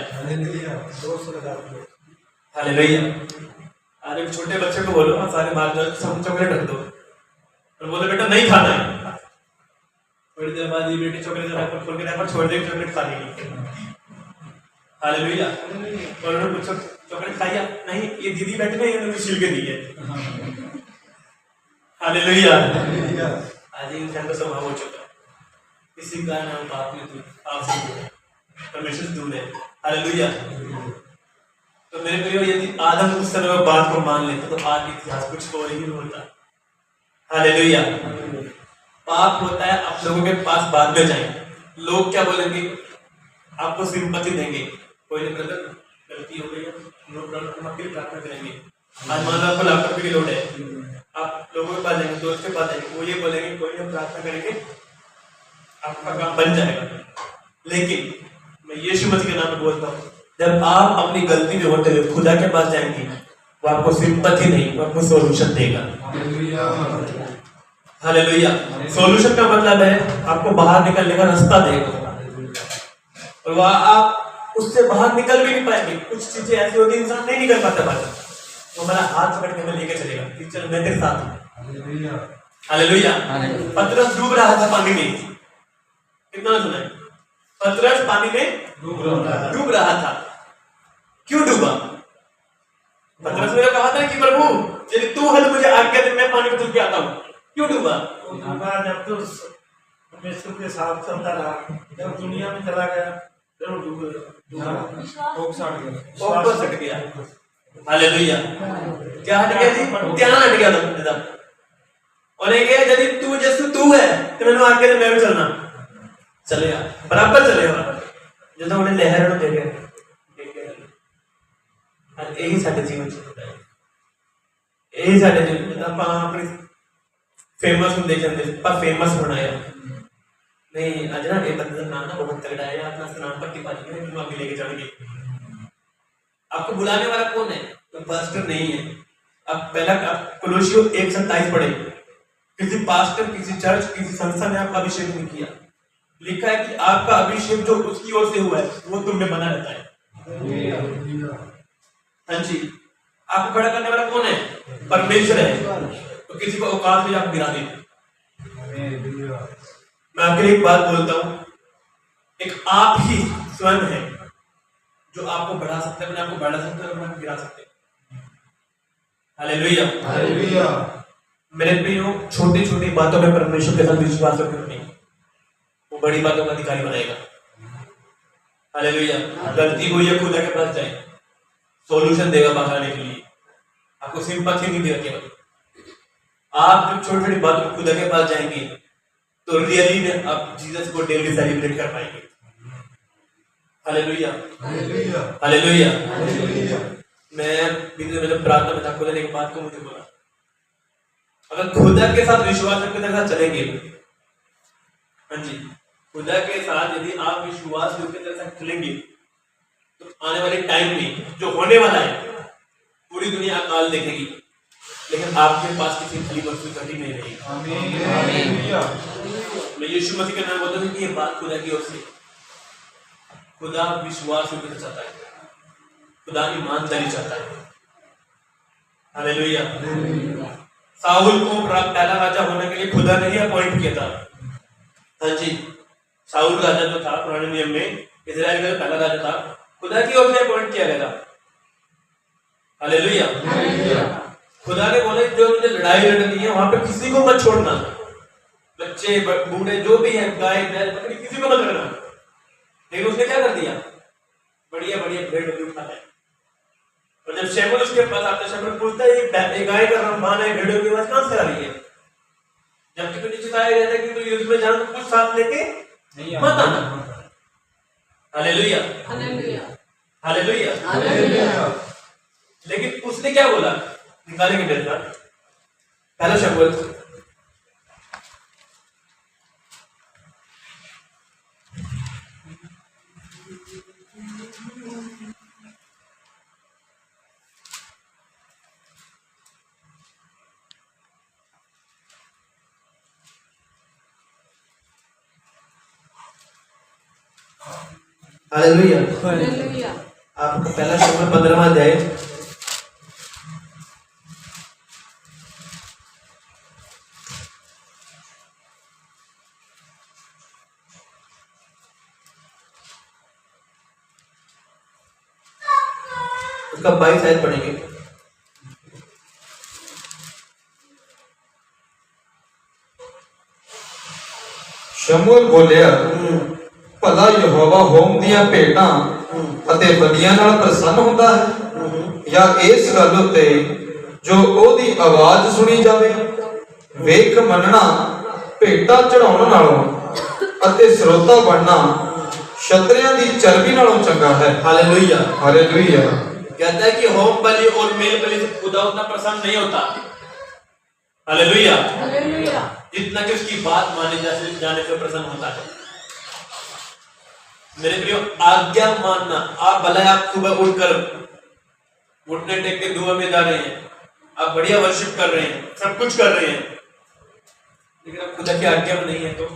हालेलुया। आज एक छोटे बच्चे को बोलो सारे बात चॉकलेट रख दो और बोले बेटा नहीं खाना है, थोड़ी देर बाद ये बेटी चॉकलेट रैपर खोल के रैपर छोड़ देगी, चॉकलेट खा लेगी। हालेलुया। और उन्होंने पूछा चॉकलेट खाई आप? नहीं, ये दीदी बैठी नहीं, उन्होंने छील के दी है। हालेलुया। आज इंसान का स्वभाव हो चुका है, किसी का नाम बाप में दूर, आपसे दूर है, परमेश्वर से दूर है। हालेलुया। तो मेरे प्रियो, यदि आदम उस समय बात को मान लेते तो आज इतिहास कुछ और ही होता। हालेलुया। पाप होता है, आप लोगों के पास बाद में जाएंगे, लोग क्या बोलेंगे? आपको सिंपैथी देंगे, कोई नहीं ब्रदर गलती हो गई है, नो प्रॉब्लम, हम आपके लिए प्रार्थना करेंगे। आज मान लो आपको लाख रुपए की लोड है, आप लोगों के पास जाएंगे, दोस्त के पास जाएंगे, वो ये बोलेंगे कोई नहीं प्रार्थना करेंगे, आपका काम बन जाएगा। लेकिन मैं यीशु मसीह के नाम में बोलता हूँ, जब आप अपनी गलती में होते हुए खुदा के पास जाएंगे, वो आपको सिंपैथी नहीं, वो आपको सॉल्यूशन देगा। हालेलुया। सॉल्यूशन का मतलब है आपको बाहर निकलने का रास्ता देगा, और वह आप उससे बाहर निकल भी नहीं पाएंगे। कुछ चीजें ऐसी होती है इंसान नहीं निकल पाता बाहर, वो हमारा हाथ पकड़ के हमें लेके चलेगा कि चल मैं तेरे साथ हूं। हालेलुया। पतरस डूब रहा था पानी में, कितना सुना है? पतरस पानी में डूब रहा था। क्यों डूबा? पतरस ने कहा था कि प्रभु यदि तू है तो मुझे आज्ञा दे, मैं पानी में डूब के आता हूं। क्यों डूबा? जब तो परमेश्वर के साथ चलता रहा, जब दुनिया में चला गया फोकस हट गया। हालेलुया। क्या हट गया जी? ध्यान हट गया था। और एक है यदि तू जैसे तू है तो मैंने आज्ञा दे, मैं भी चलना चलेगा, बराबर चलेगा। जो उन्हें लहर देखे यही साडे जीवन च होता है, यही साडे जीवन ਆਪਾਂ ਆਪਣੀ फेमस ਹੁੰਦੇ ਜਾਂਦੇ ਪਰ फेमस बनाया नहीं। आज ना ये बंदे का नाम ना बहुत तगड़ा है, अपना नाम पट्टी पाजी में तुम आगे लेके जाएंगे। आपको बुलाने वाला कौन है? तो पास्टर नहीं है। अब पहला आप कोलोसियों 1:27 पढ़े, किसी पास्टर, किसी चर्च, किसी संस्था ने आपका अभिषेक नहीं किया। लिखा है कि आपका अभिषेक जो उसकी ओर से हुआ है वो तुम में बना रहता है। हाँ जी। आपको खड़ा करने वाला कौन है? परमेश्वर है। तो किसी को औकात में आप गिरा दें। मैं आपके लिए एक बात बोलता हूं, एक आप ही स्वयं है जो आपको बढ़ा सकते हैं, आपको बढ़ा सकते हैं और आपको गिरा सकते हैं। हालेलुया। हालेलुया। मेरे प्रियो, छोटी छोटी बातों में परमेश्वर के साथ विश्वास रखना नहीं, वो बड़ी बातों का अधिकारी बनाएगा। हालेलुया। गलती हुई है, खुदा के पास जाए, सॉल्यूशन देगा बाहर आने के लिए। आपको सिंपैथी नहीं देगा केवल। आप जब छोटी छोटी बातों में खुदा के पास जाएंगे तो रियली में आप जीसस को डेली सेलिब्रेट कर पाएंगे। हालेलुया। हालेलुया। हालेलुया। हालेलुया। मैं प्रार्थना में था, खुदा ने एक बात को मुझे बोला, अगर खुदा के साथ विश्वास के साथ चलेंगे, हाँ जी, खुदा के साथ यदि आप विश्वास के साथ चलेंगे तो आने वाले टाइम में जो होने वाला है पूरी दुनिया अकाल देखेगी, लेकिन आपके पास किसी भली वस्तु घटी नहीं रहेगी। आमीन। मैं यीशु मसीह के नाम बोलता हूं कि ये बात खुदा की ओर से। खुदा विश्वास चाहता है, खुदा ईमानदारी चाहता है। हालेलुया। साउल को पहला राजा होने के लिए खुदा ने ही अपॉइंट किया था। हाँ जी, साउल राजा जो था पुराने नियम में, इजराइल का पहला राजा था, खुदा की ओर से अपॉइंट किया गया था। हालेलुया। खुदा ने बोले जो मुझे लड़ाई लड़नी है वहां पे किसी को मत छोड़ना, बच्चे बूढ़े जो भी है, गाय बैल बकरी किसी को मत रखना। लेकिन उसने क्या कर दिया? बढ़िया बढ़िया भेड़ बकरी उठाता है। और जब शमूएल उसके पास आता है, शमूएल पूछता है ये गाय का रंभान है, भेड़ों की आवाज कहां से आ रही है? जबकि तुझे सिखाया गया था कि तू युद्ध में जाना तो कुछ साथ लेके मत आना। हालेलुया। हालेलुया। हालेलुया। हालेलुया। लेकिन उसने क्या बोला? निकालेंगे मेरे साथ पहला शमूएल 1 हालेलुया। हालेलुया। आपका पहला शमूएल 15वां अध्याय उसका 22 आयत पढ़ेंगे। ਸ਼ਮੂਏਲ ਬੋਲਿਆ, ਭਲਾ ਯਹੋਵਾ ਹੋਮ ਦੀਆਂ ਭੇਟਾਂ ਅਤੇ ਬਲੀਆਂ ਨਾਲ ਪ੍ਰਸੰਨ ਹੁੰਦਾ ਹੈ, ਜਾਂ ਇਸ ਗੱਲ ਉੱਤੇ ਜੋ ਉਹਦੀ ਆਵਾਜ਼ ਸੁਣੀ ਜਾਵੇ? ਵੇਖ, ਮੰਨਣਾ ਭੇਟਾਂ ਚੜਾਉਣ ਨਾਲੋਂ ਅਤੇ ਸਰੋਤਾ ਬਣਨਾ ਛਤਰਿਆਂ ਦੀ ਚਰਬੀ नालों चंगा है। हालेलुया। हालेलुया। कहता है कि होम बलि और मेल बलि से खुदा उतना प्रसन्न नहीं होता। हालेलुया। हालेलुया। जितना कि उसकी बात माने जाने से प्रसन्न होता है। मेरे प्रियो, आज्ञा मानना। आप भला आप सुबह उठकर घुटने टेक के दुआ में जा रहे हैं, आप बढ़िया वर्शिप कर रहे हैं, सब कुछ कर रहे हैं, लेकिन आप खुदा की आज्ञा में नहीं है तो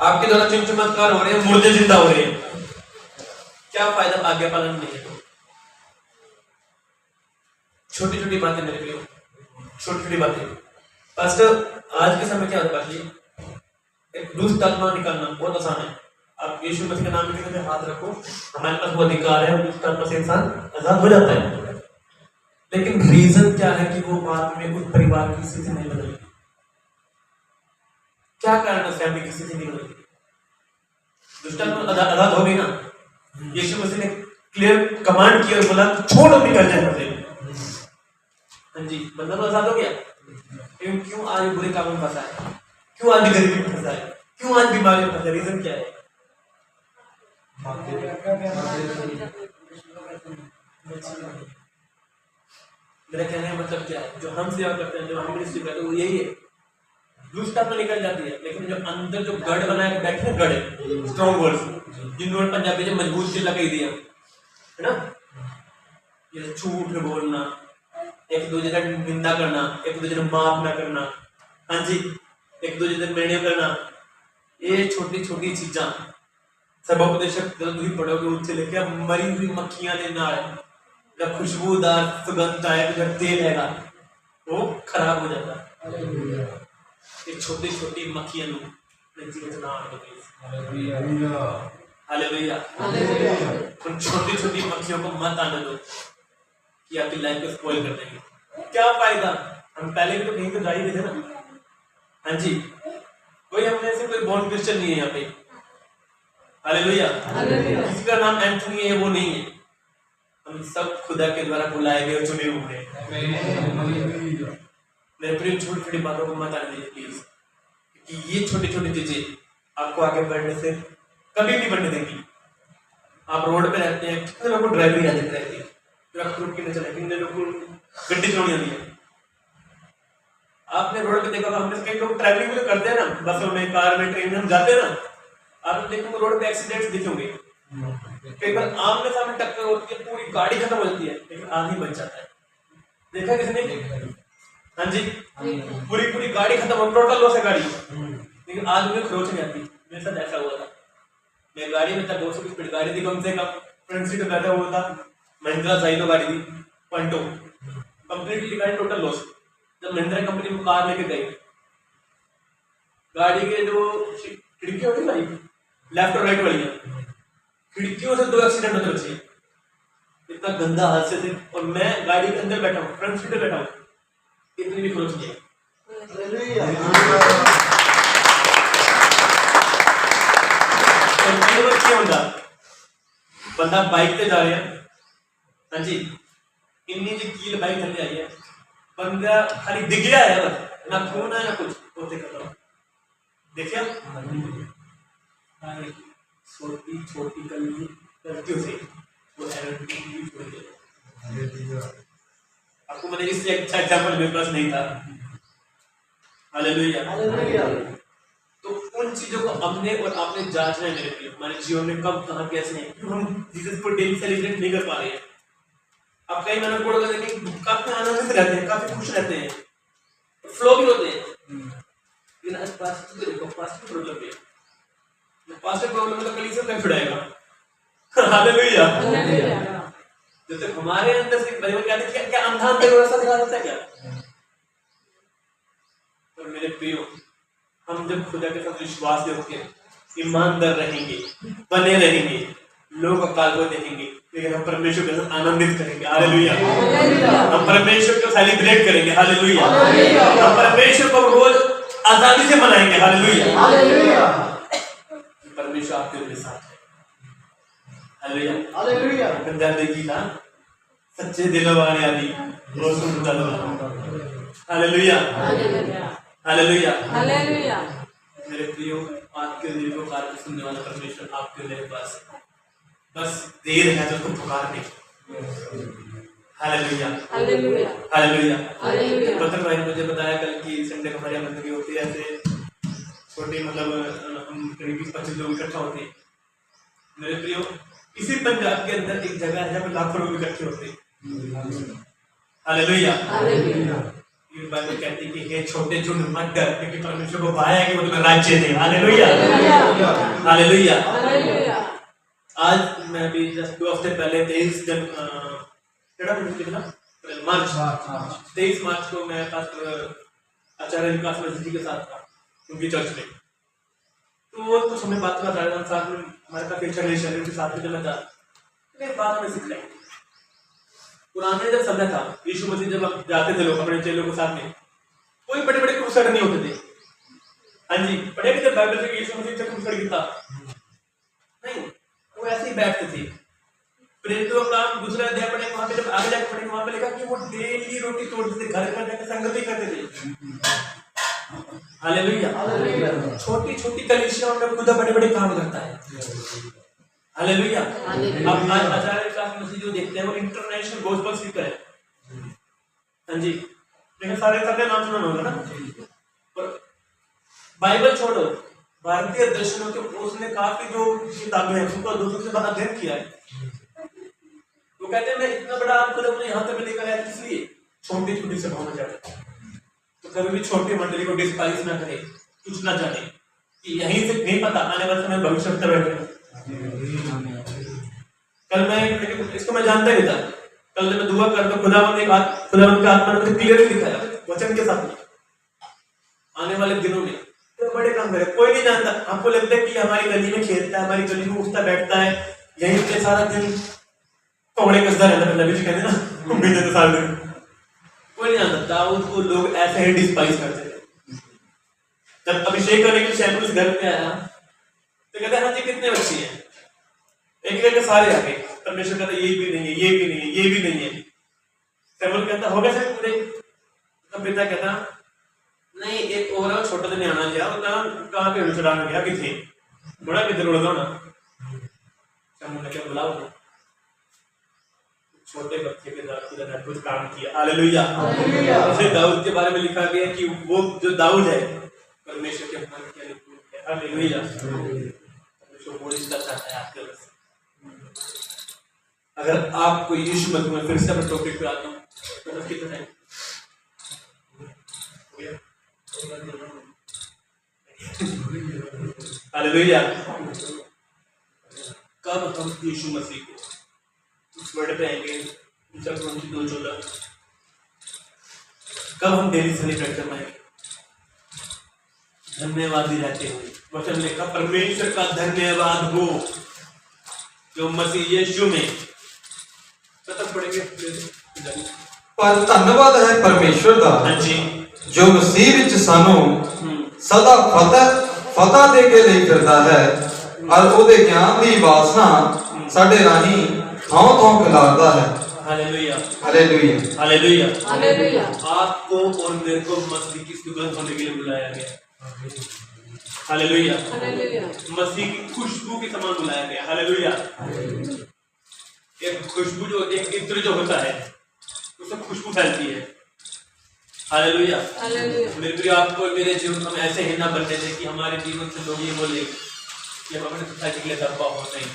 आपके द्वारा चमत्कार हो रहे हैं, मुर्दे जिंदा हो रहे हैं, क्या फायदा आज्ञा पालन नहीं है तो? छोटी छोटी बातें मेरे प्रियो, छोटी छोटी बातें। पास्टर, आज के समय क्या होता है? एक दुष्ट आत्मा निकालना बहुत आसान है। आप यीशु मसीह के नाम में हाथ रखो, हमारे पास वो अधिकार है, दुष्ट आत्मा से इंसान आजाद हो जाता है। लेकिन रीजन क्या है कि वो बाद में उस परिवार की स्थिति नहीं बदली? क्या कारण है फैमिली की स्थिति नहीं बदली? दुष्ट आत्मा आजाद हो गई ना। यीशु मसीह ने क्लियर कमांड किया और बोला छोड़ो, निकल जाए मसीह। हाँ जी, बंदा तो आजाद हो गया। लेकिन क्यों आज बुरे कामों में फंसा है? क्यों आज गरीबी में फंसा है? क्यों आज बीमारी में फंसा है? रीजन क्या है? मेरा कहने का मतलब क्या है? जो हम सेवा करते हैं, जो हम मिनिस्ट्री करते हैं, वो यही है। दुष्ट आत्मा निकल जाती है, लेकिन जो अंदर जो गढ़ बनाया के बैठे, गढ़ स्ट्रॉन्ग वर्ड्स, जिन्होंने पंजाबी में मजबूत किला कही दिया है ना, ये झूठ बोलना, एक दूसरे का निंदा करना, एक दूसरे को माफ ना करना, हाँ जी, एक दूसरे से निर्णय करना, ये छोटी छोटी चीजा सर्वोपदेशक तुम पढ़ोगे उससे लेके मरी हुई मक्खियां ने ना खुशबूदार सुगंध आएगा, जब तेल आएगा वो खराब हो जाता है। ये छोटी छोटी मक्खियां हालेलुया। उन छोटी छोटी मक्खियों को मत आने दो कि आपकी लाइफ को स्पॉइल कर देंगे। क्या फायदा? हम पहले भी तो कहीं तो जा ही थे ना। हाँ जी, कोई हमने से कोई बॉर्न क्रिश्चियन नहीं है यहाँ पे। हालेलुया। किसी का नाम एंथनी है वो नहीं है। हम सब खुदा के द्वारा बुलाए गए और चुने हुए हैं। मेरे प्रिय, छोटी छोटी बातों को मत आने दीजिए प्लीज, क्योंकि ये छोटी छोटी चीजें आपको आगे बढ़ने से कभी नहीं बढ़ने देंगी। आप रोड पे रहते हैं, कितने लोगों को ड्राइविंग आदत रहती है, ट्रक रुक के नहीं चला, कितने लोगों को गड्डी चलानी आती है। आपने रोड पे देखा, हमने कई लोग ट्रैवलिंग में करते हैं ना, बसों में, कार में, ट्रेन में हम जाते हैं ना, आपने देखोगे रोड पे एक्सीडेंट्स दिखेंगे। कई बार आमने सामने टक्कर होती है, पूरी गाड़ी खत्म हो जाती है, लेकिन आदमी बच जाता है। देखा किसने? हाँ जी, पूरी पूरी गाड़ी खत्म हो, टोटल लॉस है गाड़ी, लेकिन आदमी में खरोच नहीं आती। मेरे साथ ऐसा हुआ था। मैं गाड़ी में था, 200 की स्पीड गाड़ी थी कम से कम, फ्रंट सीट पे बैठा हुआ था, महिंद्रा साइनो गाड़ी थी, पंटो, कंप्लीटली गाड़ी टोटल लॉस। जब महिंद्रा कंपनी में कार लेके गई, गाड़ी के जो खिड़कियां होती भाई, लेफ्ट और राइट वाली, खिड़कियों से 2 एक्सीडेंट होते बच्चे, इतना गंदा हादसे थे। और मैं गाड़ी के अंदर बैठा हूँ, फ्रंट सीट पे बैठा हूँ, इतनी भी खरोच नहीं। क्या होता? बंदा बाइक पे जा रहे हैं, हाँ जी, इन्नी जी कील बाइक थले आई है, बंदा खाली दिख गया है, बस ना खून है ना कुछ, होते खत्म। देखिए छोटी छोटी गलतियों से वो आपको मैंने इससे अच्छा एग्जाम्पल मेरे पास नहीं था। हालेलुया। तो उन चीजों को हमने और आपने जांचना है मेरे प्रिय, हमारे जीवन में कब कहाँ कैसे है, क्यों हम जीसस को डेली सेलिब्रेट नहीं कर पा रहे हैं। आप कई महीने पढ़ोगे लेकिन काफी आनंदित रहते हैं, काफी खुश रहते हैं, फ्लो भी होते हैं, लेकिन आज पास्ट की प्रॉब्लम है। पास्टर प्रॉब्लम है तो कलीसिया कहीं छुड़ाएगा। हालेलुया। जब तक हमारे अंदर से बाइबल कहते हैं क्या अंधा अंधे को रास्ता दिखा सकता है क्या? तो मेरे प्रियो, हम जब खुदा के साथ विश्वास रखेंगे, ईमानदार रहेंगे, बने रहेंगे, लोग अकाल को देखेंगे, लेकिन हम परमेश्वर के साथ आनंदित करेंगे। हालेलुया। हम परमेश्वर को सेलिब्रेट करेंगे। हालेलुया। हम परमेश्वर को रोज आजादी से मनाएंगे। हालेलुया। परमेश्वर आपके साथ है। हालेलुया। पंजाबी गीत ना सच्चे दिलों वाले आदि वो सुनता लो। हालेलुया। हालेलुया। मेरे प्रियो, आपके दिल को पुकार के सुनने वाला परमेश्वर आपके मेरे पास है। बस देर है तो उसको पुकारने की। हालेलुया। बकर भाई ने मुझे बताया कल की संडे को हमारे मंदिर की होती है, ऐसे छोटे मतलब हम करीब 20-25 लोग इकट्ठा होते हैं। मेरे प्रियो, इसी पंजाब के अंदर एक जगह है जहाँ पे लाखों लोग इकट्ठे होते हैं। हालेलुया। ये बाइबल कहती है कि हे छोटे झुंड मत डर, क्योंकि परमेश्वर को पाया है कि वो तुम्हें राज्य दे। हालेलुया। हालेलुया। आज मैं भी जस्ट 2 हफ्ते पहले 23 मार्च को मैं आचार्य विकास जी के साथ था उनकी चर्च में। तो वो कुछ हमें बात बता रहे थे, साथ में हमारे पास शरीर के साथ में जब मैं था, एक बात हमें सीख लाई। पुराने जब समय था, यीशु मसीह जब जाते थे लोग अपने चेलों के साथ में, कोई बड़े बड़े क्रूसेड नहीं होते थे। हाँ जी, पढ़े थे बाइबल से यीशु मसीह तक क्रूसेड किया नहीं, वो ऐसे ही बैठते थे। प्रेरितों का दूसरा अध्याय पढ़े, वहां पे जब आगे जाकर पढ़े वहां पे लिखा कि वो डेली रोटी तोड़ते थे, घर घर जाकर संगति करते थे। हालेलुया। छोटी छोटी कलीसियाओं में खुदा बड़े बड़े काम करता है। हालेलुया। अब आज आचार्य विकास मसीह जो देखते हैं वो इंटरनेशनल गॉस्पेल स्पीकर है। हाँ जी, लेकिन सारे सबके नाम सुना होगा ना। और बाइबल छोड़ो, भारतीय दर्शनों के उसने काफी जो किताबें हैं उनको दूसरों से बड़ा अध्ययन किया है। वो कहते हैं मैं इतना बड़ा आपको अपने यहाँ तक लेकर आया, इसलिए छोटी छोटी सभाओं में जाए तो कभी भी छोटी मंडली को डिस्पाइस ना करे, कुछ ना जाने कि यहीं से नहीं पता आने वाले समय भविष्य में बैठे। कल मैं इसको मैं जानता ही था, कल जब मैं दुआ करता खुदावंद का आत्मा ने मुझे क्लियरली दिखाया वचन के साथ आने वाले दिनों में तो बड़े काम करे। कोई नहीं जानता, आपको लगता है कि हमारी गली में खेलता है, हमारी गली में उठता बैठता है, यहीं पे सारा दिन कौड़े कसदा रहता है, पंजाबी कहते हैं ना बीते तो साल दिन। कोई नहीं जानता दाऊद को लोग ऐसे ही डिस्पाइस करते थे। जब अभिषेक करने के लिए शैमुएल घर पे आया तो कहते हैं हाँ जी कितने बच्चे हैं, एक करके सारे आ गए। परमेश्वर कहता ये भी नहीं है, ये भी नहीं है, ये भी नहीं है। शैमुएल कहता हो गए सर पूरे? तब पिता कहता नहीं एक और छोटा तो नहीं आना गया, कहाँ पे चढ़ाना गया किथे बड़ा किधर उड़ना ना। शैमुएल ने क्या बुलाओ छोटे बच्चे के साथ कुछ काम किया। हालेलुया। जैसे दाऊद के बारे में लिखा गया कि वो जो दाऊद है परमेश्वर के मन के अनुकूल है। हालेलुया। परमेश्वर वो रिश्ता चाहता है आपके वजह से। अगर आपको यीशु मसीह में फिर से मैं टॉपिक पे आता हूँ तो कितना है हालेलुया। कब हम यीशु मसीह को उस वर्ड पे आएंगे 2:14 कब हम डेली सेलिब्रेट कर पाएंगे? धन्यवादी रहते हुए। वचन लिखा परमेश्वर का धन्यवाद हो जो मसीह यीशु में खत्म पड़ेंगे। पर धन्यवाद है परमेश्वर का हाँ जी जो मसीह विच सानू सदा फतह दे के ਲਈ ਫਿਰਦਾ ਹੈ और ਉਹਦੇ ਗਿਆਨ ਦੀ ਵਾਸਨਾ ਸਾਡੇ ਰਾਹੀਂ ਥਾਂ-ਥਾਂ ਖਿਲਾਰਦਾ ਹੈ। Hallelujah hallelujah hallelujah hallelujah. आपको और मेरे को मसीह की सुगंध होने के लिए बुलाया गया। Hallelujah hallelujah. मसीह की खुशबू के समान बुलाया गया। हालेलुया। एक खुशबू जो एक इत्र जो होता है उससे खुशबू फैलती है। Hallelujah hallelujah. मेरे प्रिय आपको और मेरे जीवन हम ऐसे ही ना बनने दें कि हमारे जीवन से लोग ये बोले कि हम अपने सोसाइटी के लिए दबा हो नहीं।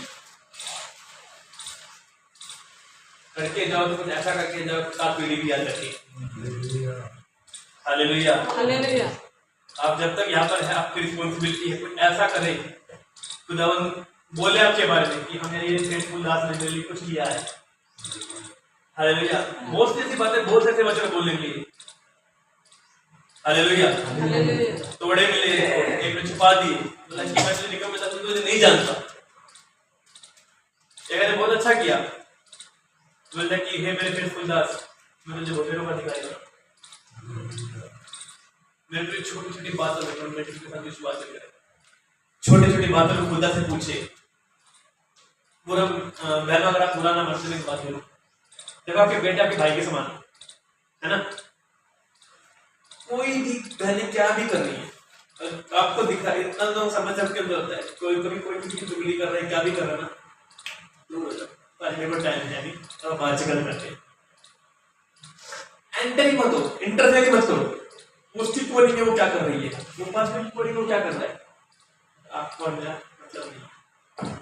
करके जाओ तो कुछ ऐसा करके जाओ साथ पीढ़ी भी याद रखिए। Hallelujah hallelujah. आप जब तक यहाँ पर है आपकी रिस्पॉन्सिबिलिटी है कुछ ऐसा करें खुदावन बोले आपके बारे में कि हमें ये फेथफुल दास ने मेरे लिए कुछ लिया है। हालेलुया। बहुत सी ऐसी बातें, बहुत ऐसे वचन बोलने के लिए। हालेलुया। तोड़े मिले, एक ने छुपा दिए, बोला कि मैं तुझे निकम में तुझे नहीं जानता। एक ने बहुत अच्छा किया, बोलता कि हे मेरे फेथफुल दास, मैं तुझे बहुतेरों का दिखाएगा। मेरे को छोटी छोटी बातों में परमेश्वर के साथ विश्वास करें, छोटी छोटी बातों में खुदा से पूछे। पूरा बहनों अगर आप बुरा ना समझने की बात करो, देखो आपके बेटे आपके भाई के समान है ना। कोई भी बहनें क्या भी कर रही है, आपको दिखा इतना तो समझ सबके अंदर होता है। कोई कभी कोई किसी की चुगली कर रहा है, क्या भी कर रहा है ना, तो टाइम है अभी तो बात करते हैं। एंटर ही मत हो, इंटरफेयर मत करो। उसकी कोडिंग है वो क्या कर रही है, वो पास में कोडिंग वो क्या कर रहा है, आपको मेरा मतलब नहीं।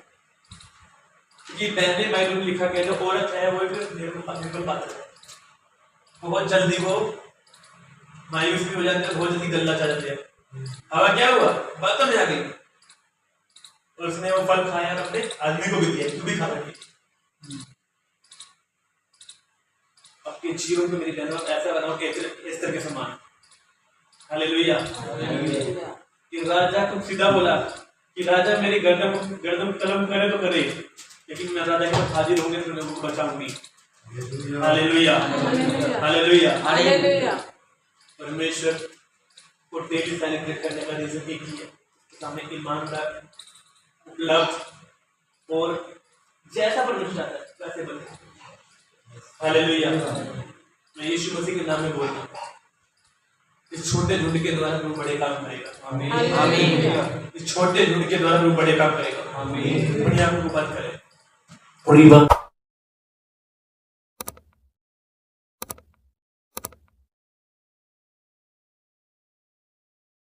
क्योंकि पहले बाइबल में लिखा गया जो औरत है वो निर्बल पात्र है, बहुत जल्दी वो मायूस भी हो जाते हैं, बहुत जल्दी गलना चाह जाते हैं। हवा क्या हुआ, बातों में आ गई और उसने वो फल खाया और अपने आदमी को भी दिया, तू भी खा रही। आपके जीवन को मेरी बहनों ऐसा बनाओ कि एस्तर के समान। हालेलुया। कि राजा को सीधा बोला कि राजा मेरी गर्दन कलम करे तो करे, लेकिन मैं राजा के पास हाजिर होंगे तो मैं उनको बचाऊंगी। हालेलुया। हालेलुया। हालेलुया। परमेश्वर को डेली सेलिब्रेट करने का रीजन एक ही है, सामने ईमानदार, उपलब्ध और जैसा परमेश्वर चाहता है वैसे बने। हालेलुया। मैं यीशु मसीह के नाम में बोल रहा हूँ, इस छोटे झुंड के द्वारा तू बड़े काम करेगा। आमीन। आमीन। इस छोटे झुंड के द्वारा तू बड़े काम करेगा। आमीन। बढ़िया को बात करें पूरी बात।